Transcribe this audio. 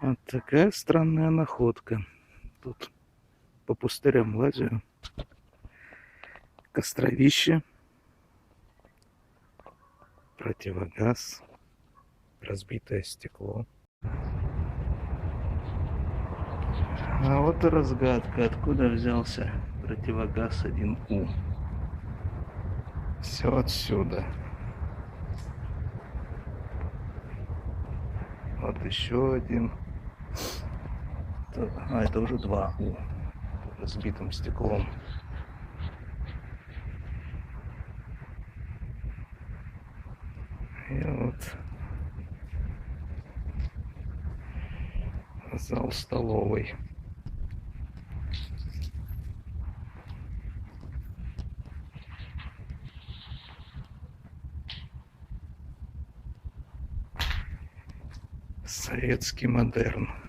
Вот такая странная находка. Тут по пустырям лазю. Костровище. Противогаз. Разбитое стекло. А вот и разгадка, откуда взялся противогаз 1У. Все отсюда. Вот еще один. А, это уже 2У. Разбитым стеклом. И вот зал столовой. Советский модерн.